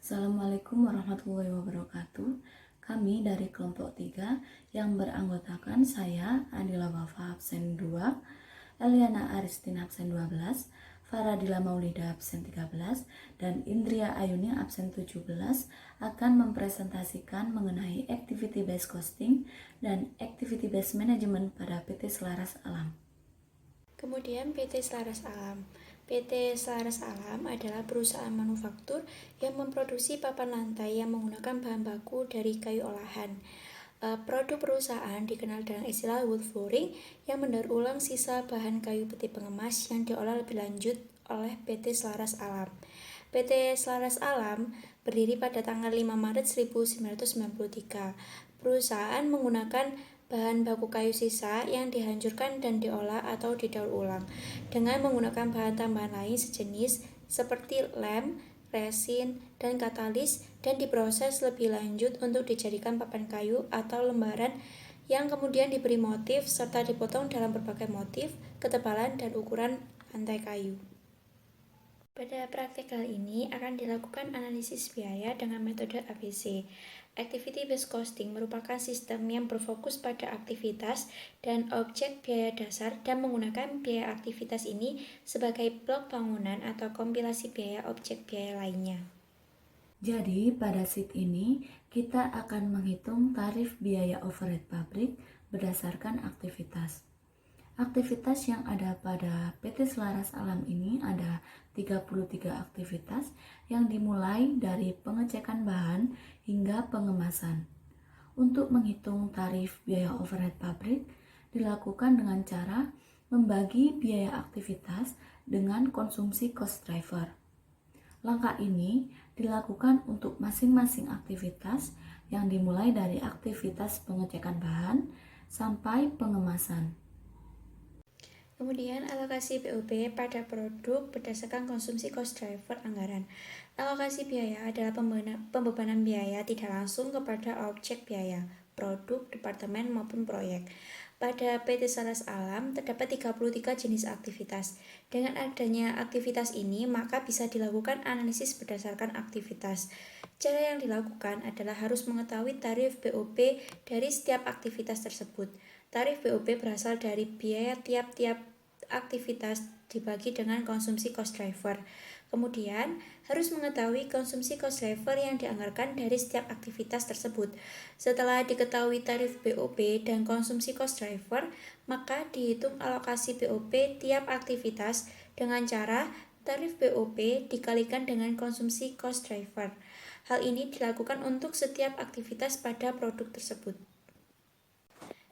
Assalamualaikum warahmatullahi wabarakatuh. Kami dari kelompok 3 yang beranggotakan saya, Adila Wafa absen 2, Eliana Aristin absen 12, Faradila Maulida absen 13, dan Indria Ayuni absen 17 akan mempresentasikan mengenai Activity Based Costing dan Activity Based Management pada PT Selaras Alam. Kemudian PT Selaras Alam. PT Selaras Alam adalah perusahaan manufaktur yang memproduksi papan lantai yang menggunakan bahan baku dari kayu olahan. Produk perusahaan dikenal dengan istilah wood flooring yang mendaur ulang sisa bahan kayu peti pengemas yang diolah lebih lanjut oleh PT Selaras Alam. PT Selaras Alam berdiri pada tanggal 5 Maret 1993. Perusahaan menggunakan bahan baku kayu sisa yang dihancurkan dan diolah atau didaur ulang dengan menggunakan bahan tambahan lain sejenis seperti lem, resin, dan katalis dan diproses lebih lanjut untuk dijadikan papan kayu atau lembaran yang kemudian diberi motif serta dipotong dalam berbagai motif, ketebalan, dan ukuran lantai kayu. Pada praktik kali ini akan dilakukan analisis biaya dengan metode ABC. Activity Based Costing merupakan sistem yang berfokus pada aktivitas dan objek biaya dasar dan menggunakan biaya aktivitas ini sebagai blok bangunan atau kompilasi biaya objek biaya lainnya. Jadi pada sheet ini kita akan menghitung tarif biaya overhead pabrik berdasarkan aktivitas. Aktivitas yang ada pada PT Selaras Alam ini ada 33 aktivitas yang dimulai dari pengecekan bahan hingga pengemasan. Untuk menghitung tarif biaya overhead pabrik dilakukan dengan cara membagi biaya aktivitas dengan konsumsi cost driver. Langkah ini dilakukan untuk masing-masing aktivitas yang dimulai dari aktivitas pengecekan bahan sampai pengemasan. Kemudian alokasi BOP pada produk berdasarkan konsumsi cost driver anggaran. Alokasi biaya adalah pembebanan biaya tidak langsung kepada objek biaya, produk, departemen, maupun proyek. Pada PT Selaras Alam terdapat 33 jenis aktivitas. Dengan adanya aktivitas ini, maka bisa dilakukan analisis berdasarkan aktivitas. Cara yang dilakukan adalah harus mengetahui tarif BOP dari setiap aktivitas tersebut. Tarif BOP berasal dari biaya tiap-tiap aktivitas dibagi dengan konsumsi cost driver. Kemudian, harus mengetahui konsumsi cost driver yang dianggarkan dari setiap aktivitas tersebut. Setelah diketahui tarif BOP dan konsumsi cost driver, maka dihitung alokasi BOP tiap aktivitas dengan cara tarif BOP dikalikan dengan konsumsi cost driver. Hal ini dilakukan untuk setiap aktivitas pada produk tersebut.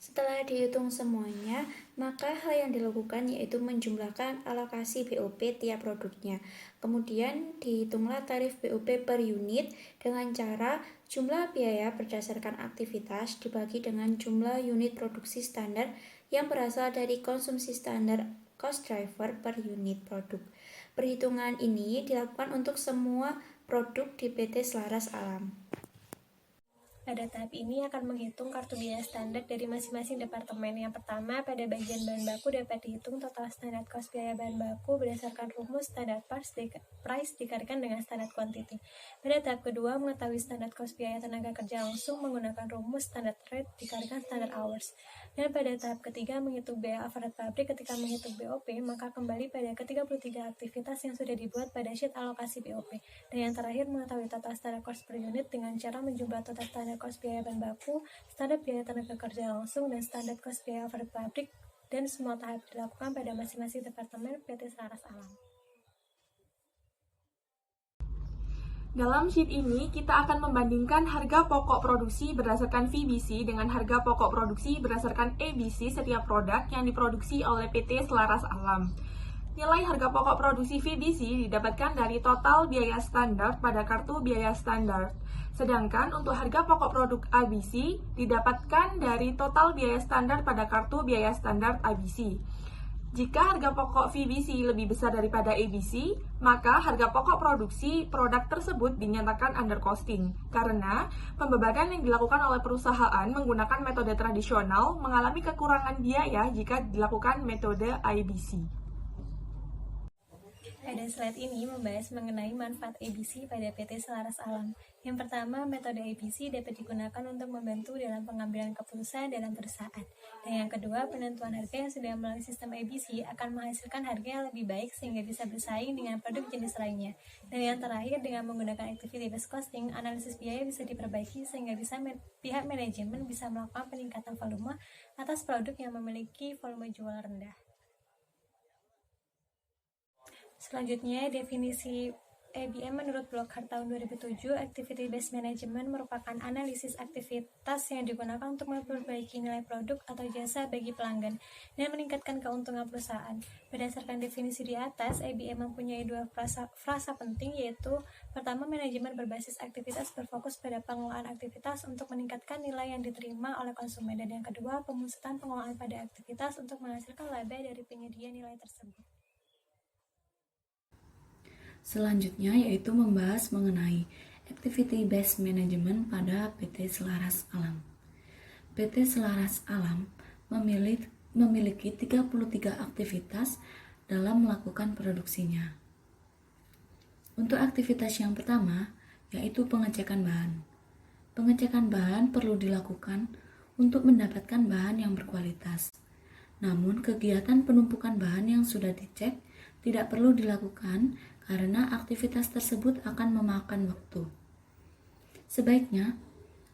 Setelah dihitung semuanya, maka hal yang dilakukan yaitu menjumlahkan alokasi BOP tiap produknya. Kemudian dihitunglah tarif BOP per unit dengan cara jumlah biaya berdasarkan aktivitas dibagi dengan jumlah unit produksi standar yang berasal dari konsumsi standar cost driver per unit produk. Perhitungan ini dilakukan untuk semua produk di PT Selaras Alam. Pada tahap ini akan menghitung kartu biaya standar dari masing-masing departemen. Yang pertama, pada bagian bahan baku dapat dihitung total standar cost biaya bahan baku berdasarkan rumus standar price dikalikan dengan standar quantity. Pada tahap kedua, mengetahui standar cost biaya tenaga kerja langsung menggunakan rumus standar rate dikalikan standar hours. Dan pada tahap ketiga, menghitung biaya overhead pabrik ketika menghitung BOP, maka kembali pada ke-33 aktivitas yang sudah dibuat pada sheet alokasi BOP. Dan yang terakhir, mengetahui total standar cost per unit dengan cara menjumlah total standar cost biaya bahan baku, standar biaya tenaga kerja langsung, dan standar cost biaya overhead pabrik, dan semua tahap dilakukan pada masing-masing departemen PT Selaras Alam. Dalam sheet ini, kita akan membandingkan harga pokok produksi berdasarkan VBC dengan harga pokok produksi berdasarkan ABC setiap produk yang diproduksi oleh PT Selaras Alam. Nilai harga pokok produksi VBC didapatkan dari total biaya standar pada kartu biaya standar. Sedangkan untuk harga pokok produk ABC didapatkan dari total biaya standar pada kartu biaya standar ABC. Jika harga pokok VBC lebih besar daripada ABC, maka harga pokok produksi produk tersebut dinyatakan under costing, karena pembebanan yang dilakukan oleh perusahaan menggunakan metode tradisional mengalami kekurangan biaya jika dilakukan metode IBC. Pada slide ini membahas mengenai manfaat ABC pada PT Selaras Alam. Yang pertama, metode ABC dapat digunakan untuk membantu dalam pengambilan keputusan dalam perusahaan. Dan yang kedua, penentuan harga yang sudah melalui sistem ABC akan menghasilkan harga yang lebih baik sehingga bisa bersaing dengan produk jenis lainnya. Dan yang terakhir, dengan menggunakan activity based costing, analisis biaya bisa diperbaiki sehingga pihak manajemen bisa melakukan peningkatan volume atas produk yang memiliki volume jual rendah. Selanjutnya, definisi ABM menurut Blockhart tahun 2007, Activity Based Management merupakan analisis aktivitas yang digunakan untuk memperbaiki nilai produk atau jasa bagi pelanggan dan meningkatkan keuntungan perusahaan. Berdasarkan definisi di atas, ABM mempunyai dua frasa penting, yaitu pertama, manajemen berbasis aktivitas berfokus pada pengelolaan aktivitas untuk meningkatkan nilai yang diterima oleh konsumen, dan yang kedua, pemusatan pengelolaan pada aktivitas untuk menghasilkan laba dari penyedia nilai tersebut. Selanjutnya yaitu membahas mengenai Activity Based Management pada PT Selaras Alam. PT Selaras Alam memiliki 33 aktivitas dalam melakukan produksinya. Untuk aktivitas yang pertama yaitu pengecekan bahan. Pengecekan bahan perlu dilakukan untuk mendapatkan bahan yang berkualitas. Namun kegiatan penumpukan bahan yang sudah dicek tidak perlu dilakukan karena aktivitas tersebut akan memakan waktu. Sebaiknya,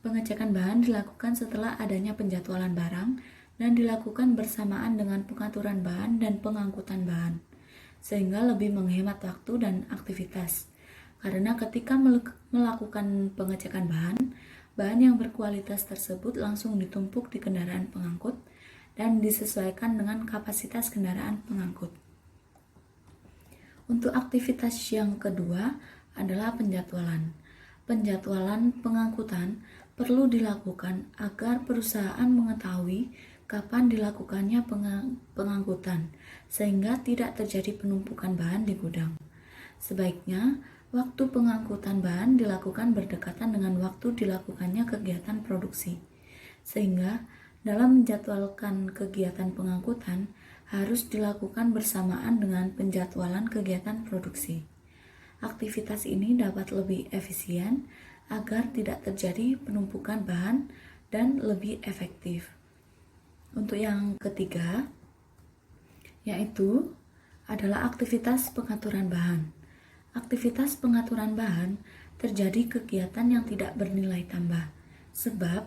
pengecekan bahan dilakukan setelah adanya penjadwalan barang dan dilakukan bersamaan dengan pengaturan bahan dan pengangkutan bahan, sehingga lebih menghemat waktu dan aktivitas. Karena ketika melakukan pengecekan bahan yang berkualitas tersebut langsung ditumpuk di kendaraan pengangkut dan disesuaikan dengan kapasitas kendaraan pengangkut. Untuk aktivitas yang kedua adalah penjadwalan. Penjadwalan pengangkutan perlu dilakukan agar perusahaan mengetahui kapan dilakukannya pengangkutan, sehingga tidak terjadi penumpukan bahan di gudang. Sebaiknya, waktu pengangkutan bahan dilakukan berdekatan dengan waktu dilakukannya kegiatan produksi, sehingga dalam menjadwalkan kegiatan pengangkutan harus dilakukan bersamaan dengan penjadwalan kegiatan produksi. Aktivitas ini dapat lebih efisien agar tidak terjadi penumpukan bahan dan lebih efektif. Untuk yang ketiga, yaitu adalah aktivitas pengaturan bahan. Aktivitas pengaturan bahan terjadi kegiatan yang tidak bernilai tambah, sebab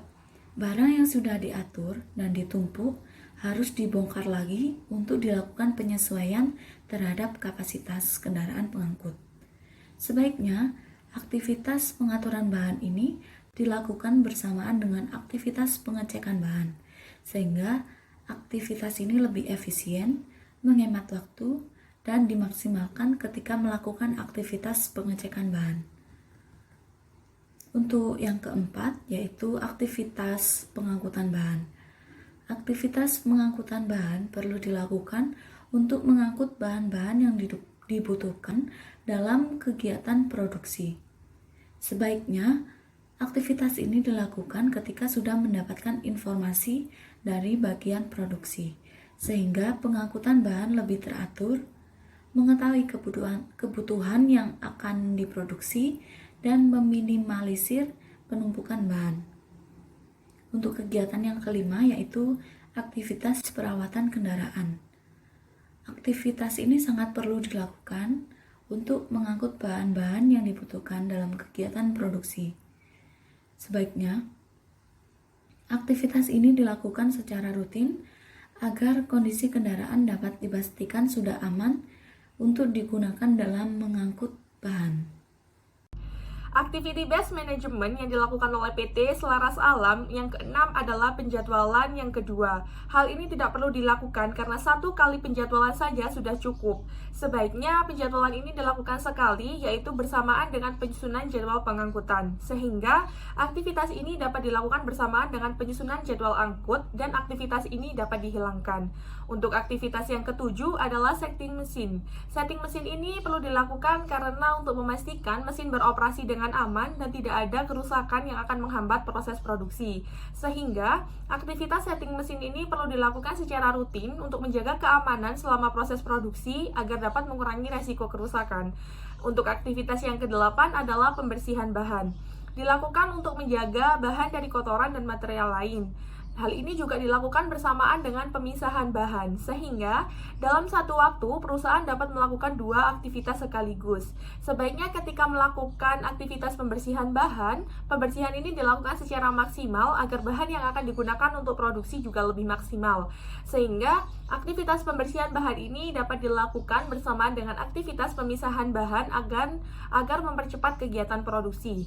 barang yang sudah diatur dan ditumpuk harus dibongkar lagi untuk dilakukan penyesuaian terhadap kapasitas kendaraan pengangkut. Sebaiknya, aktivitas pengaturan bahan ini dilakukan bersamaan dengan aktivitas pengecekan bahan, sehingga aktivitas ini lebih efisien, menghemat waktu, dan dimaksimalkan ketika melakukan aktivitas pengecekan bahan. Untuk yang keempat, yaitu aktivitas pengangkutan bahan. Aktivitas pengangkutan bahan perlu dilakukan untuk mengangkut bahan-bahan yang dibutuhkan dalam kegiatan produksi. Sebaiknya, aktivitas ini dilakukan ketika sudah mendapatkan informasi dari bagian produksi, sehingga pengangkutan bahan lebih teratur, mengetahui kebutuhan yang akan diproduksi, dan meminimalisir penumpukan bahan. Untuk kegiatan yang kelima yaitu aktivitas perawatan kendaraan. Aktivitas ini sangat perlu dilakukan untuk mengangkut bahan-bahan yang dibutuhkan dalam kegiatan produksi. Sebaiknya, aktivitas ini dilakukan secara rutin agar kondisi kendaraan dapat dipastikan sudah aman untuk digunakan dalam mengangkut bahan. Activity Based Management yang dilakukan oleh PT Selaras Alam yang keenam adalah penjadwalan yang kedua. Hal ini tidak perlu dilakukan karena satu kali penjadwalan saja sudah cukup. Sebaiknya penjadwalan ini dilakukan sekali, yaitu bersamaan dengan penyusunan jadwal pengangkutan, sehingga aktivitas ini dapat dilakukan bersamaan dengan penyusunan jadwal angkut dan aktivitas ini dapat dihilangkan. Untuk aktivitas yang ketujuh adalah setting mesin. Setting mesin ini perlu dilakukan karena untuk memastikan mesin beroperasi dengan dengan aman dan tidak ada kerusakan yang akan menghambat proses produksi. Sehingga aktivitas setting mesin ini perlu dilakukan secara rutin untuk menjaga keamanan selama proses produksi agar dapat mengurangi resiko kerusakan. Untuk aktivitas yang ke-8 adalah pembersihan bahan. Dilakukan untuk menjaga bahan dari kotoran dan material lain. Hal ini juga dilakukan bersamaan dengan pemisahan bahan, sehingga dalam satu waktu perusahaan dapat melakukan 2 aktivitas sekaligus. Sebaiknya ketika melakukan aktivitas pembersihan bahan, pembersihan ini dilakukan secara maksimal agar bahan yang akan digunakan untuk produksi juga lebih maksimal. Sehingga aktivitas pembersihan bahan ini dapat dilakukan bersamaan dengan aktivitas pemisahan bahan agar mempercepat kegiatan produksi.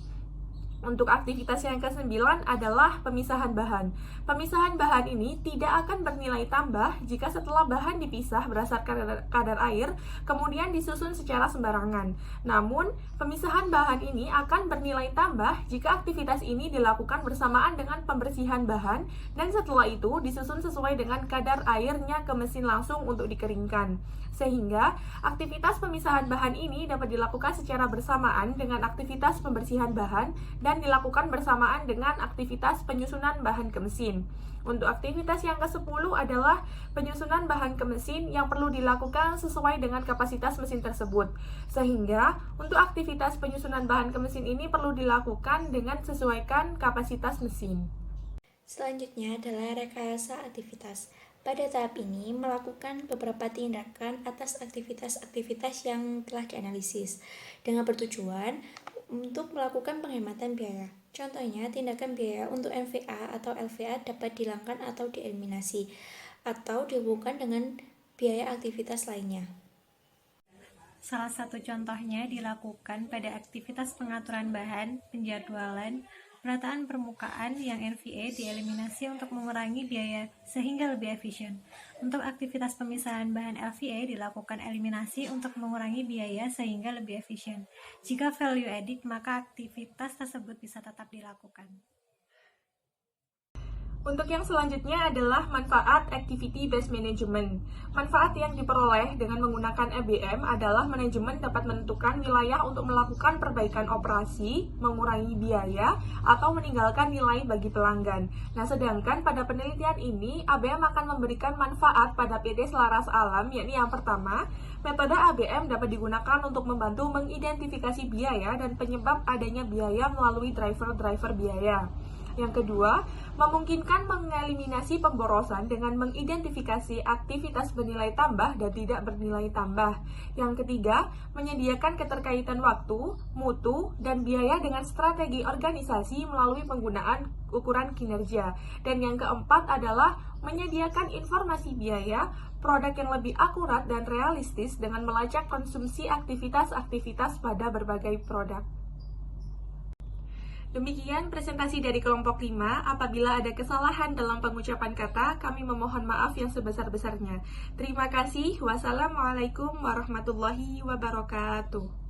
Untuk aktivitas yang ke-9 adalah pemisahan bahan. Pemisahan bahan ini tidak akan bernilai tambah jika setelah bahan dipisah berdasarkan kadar air, kemudian disusun secara sembarangan. Namun, pemisahan bahan ini akan bernilai tambah jika aktivitas ini dilakukan bersamaan dengan pembersihan bahan, dan setelah itu disusun sesuai dengan kadar airnya ke mesin langsung untuk dikeringkan. Sehingga, aktivitas pemisahan bahan ini dapat dilakukan secara bersamaan dengan aktivitas pembersihan bahan dan dilakukan bersamaan dengan aktivitas penyusunan bahan ke mesin. Untuk aktivitas yang ke-10 adalah penyusunan bahan ke mesin yang perlu dilakukan sesuai dengan kapasitas mesin tersebut. Sehingga, untuk aktivitas penyusunan bahan ke mesin ini perlu dilakukan dengan sesuaikan kapasitas mesin. Selanjutnya adalah rekayasa aktivitas. Pada tahap ini, melakukan beberapa tindakan atas aktivitas-aktivitas yang telah dianalisis dengan bertujuan untuk melakukan penghematan biaya. Contohnya, tindakan biaya untuk MVA atau LVA dapat dihilangkan atau dieliminasi, atau dihubungkan dengan biaya aktivitas lainnya. Salah satu contohnya dilakukan pada aktivitas pengaturan bahan, penjadwalan, perataan permukaan yang NVA dieliminasi untuk mengurangi biaya sehingga lebih efisien. Untuk aktivitas pemisahan bahan LVA dilakukan eliminasi untuk mengurangi biaya sehingga lebih efisien. Jika value added, maka aktivitas tersebut bisa tetap dilakukan. Untuk yang selanjutnya adalah manfaat Activity Based Management. Manfaat yang diperoleh dengan menggunakan ABM adalah manajemen dapat menentukan wilayah untuk melakukan perbaikan operasi, mengurangi biaya, atau meninggalkan nilai bagi pelanggan. Nah, sedangkan pada penelitian ini, ABM akan memberikan manfaat pada PT Selaras Alam, yakni yang pertama, metode ABM dapat digunakan untuk membantu mengidentifikasi biaya dan penyebab adanya biaya melalui driver-driver biaya. Yang kedua, memungkinkan mengeliminasi pemborosan dengan mengidentifikasi aktivitas bernilai tambah dan tidak bernilai tambah. Yang ketiga, menyediakan keterkaitan waktu, mutu, dan biaya dengan strategi organisasi melalui penggunaan ukuran kinerja. Dan yang keempat adalah menyediakan informasi biaya, produk yang lebih akurat dan realistis dengan melacak konsumsi aktivitas-aktivitas pada berbagai produk. Demikian presentasi dari kelompok 5. Apabila ada kesalahan dalam pengucapan kata, kami memohon maaf yang sebesar-besarnya. Terima kasih. Wassalamualaikum warahmatullahi wabarakatuh.